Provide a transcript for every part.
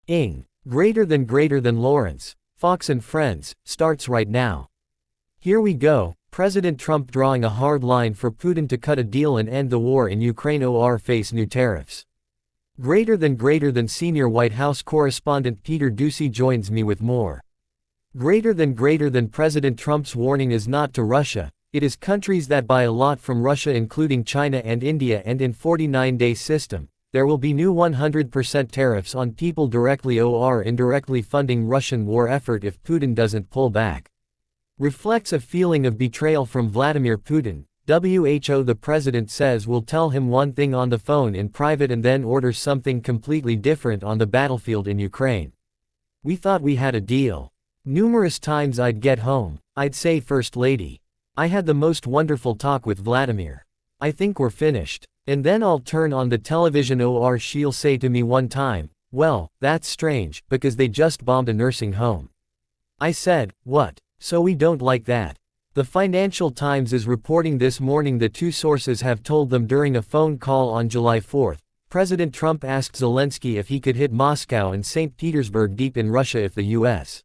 Greater than Lawrence, Fox and Friends, starts right now. Here we go, President Trump drawing a hard line for Putin to cut a deal and end the war in Ukraine or face new tariffs. Greater than senior White House correspondent Peter Doocy joins me with more. Greater than President Trump's warning is not to Russia, it is countries that buy a lot from Russia including China and India, and in 49-day system, there will be new 100% tariffs on people directly or indirectly funding Russian war effort if Putin doesn't pull back. Reflects a feeling of betrayal from Vladimir Putin. WHO the president says will tell him one thing on the phone in private and then order something completely different on the battlefield in Ukraine. We thought we had a deal. Numerous times I'd get home, I'd say First Lady, I had the most wonderful talk with Vladimir. I think we're finished. And then I'll turn on the television or she'll say to me one time, well, that's strange, because they just bombed a nursing home. I said, what? So we don't like that. The Financial Times is reporting this morning the two sources have told them during a phone call on July 4, President Trump asked Zelensky if he could hit Moscow and St. Petersburg deep in Russia if the U.S.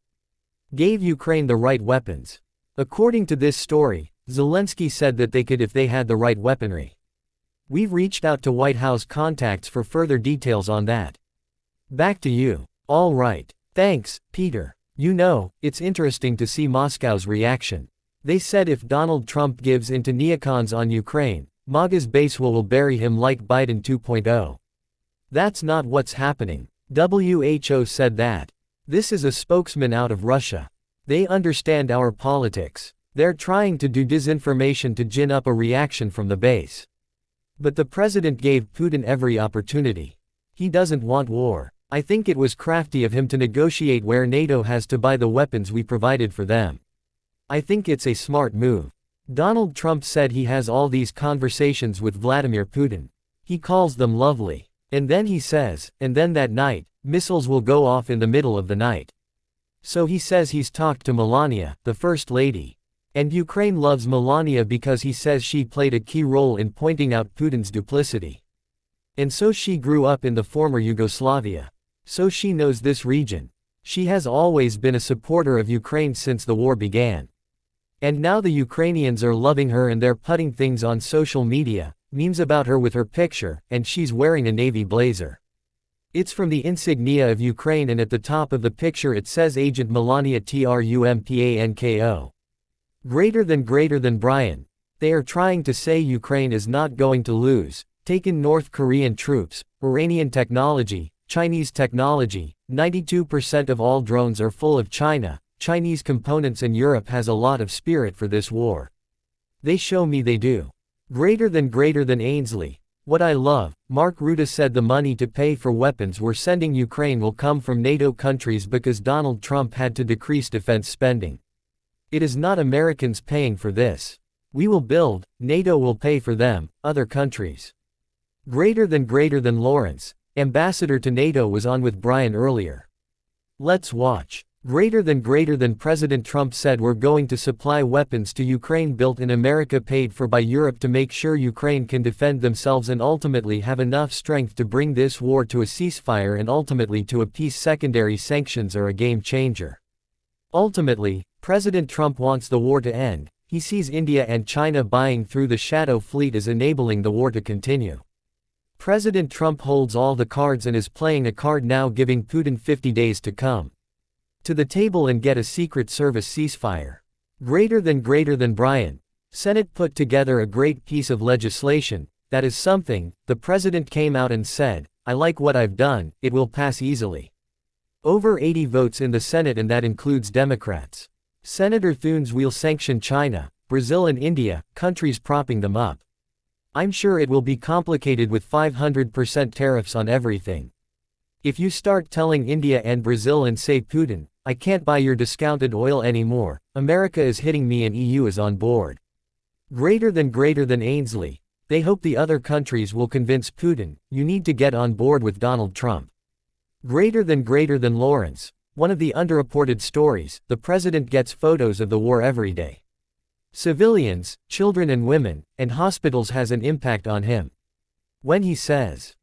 gave Ukraine the right weapons. According to this story, Zelensky said that they could if they had the right weaponry. We've reached out to White House contacts for further details on that. Back to you. All right. Thanks, Peter. You know, it's interesting to see Moscow's reaction. They said if Donald Trump gives in to neocons on Ukraine, MAGA's base will bury him like Biden 2.0. That's not what's happening. WHO said that. This is a spokesman out of Russia. They understand our politics. They're trying to do disinformation to gin up a reaction from the base. But the president gave Putin every opportunity. He doesn't want war. I think it was crafty of him to negotiate where NATO has to buy the weapons we provided for them. I think it's a smart move. Donald Trump said he has all these conversations with Vladimir Putin. He calls them lovely. And then he says, and then that night, missiles will go off in the middle of the night. So he says he's talked to Melania, the First Lady. And Ukraine loves Melania because he says she played a key role in pointing out Putin's duplicity. And so she grew up in the former Yugoslavia. So she knows this region. She has always been a supporter of Ukraine since the war began. And now the Ukrainians are loving her and they're putting things on social media, memes about her with her picture, and she's wearing a navy blazer. It's from the insignia of Ukraine and at the top of the picture it says Agent Melania Trumpanko. Greater than Brian. They are trying to say Ukraine is not going to lose. Taken North Korean troops, Iranian technology, Chinese technology, 92% of all drones are full of China, Chinese components, and Europe has a lot of spirit for this war. They show me they do. Greater than Ainsley. What I love, Mark Rutte said the money to pay for weapons we're sending Ukraine will come from NATO countries because Donald Trump had to decrease defense spending. It is not Americans paying for this. We will build, NATO will pay for them, other countries. Greater than Lawrence, ambassador to NATO, was on with Brian earlier. Let's watch. Greater than President Trump said we're going to supply weapons to Ukraine built in America paid for by Europe to make sure Ukraine can defend themselves and ultimately have enough strength to bring this war to a ceasefire and ultimately to a peace. Secondary sanctions are a game changer. Ultimately, President Trump wants the war to end. He sees India and China buying through the shadow fleet as enabling the war to continue. President Trump holds all the cards and is playing a card now, giving Putin 50 days to come to the table and get a Secret Service ceasefire. Greater than Brian. Senate put together a great piece of legislation. That is something. The president came out and said, I like what I've done, it will pass easily. Over 80 votes in the Senate, and that includes Democrats. Senator Thunes will sanction China, Brazil and India, countries propping them up. I'm sure it will be complicated with 500% tariffs on everything. If you start telling India and Brazil and say, Putin, I can't buy your discounted oil anymore, America is hitting me and EU is on board. Greater than Ainsley. They hope the other countries will convince Putin, you need to get on board with Donald Trump. Greater than Lawrence. One of the underreported stories, the president gets photos of the war every day. Civilians, children and women, and hospitals has an impact on him. When he says,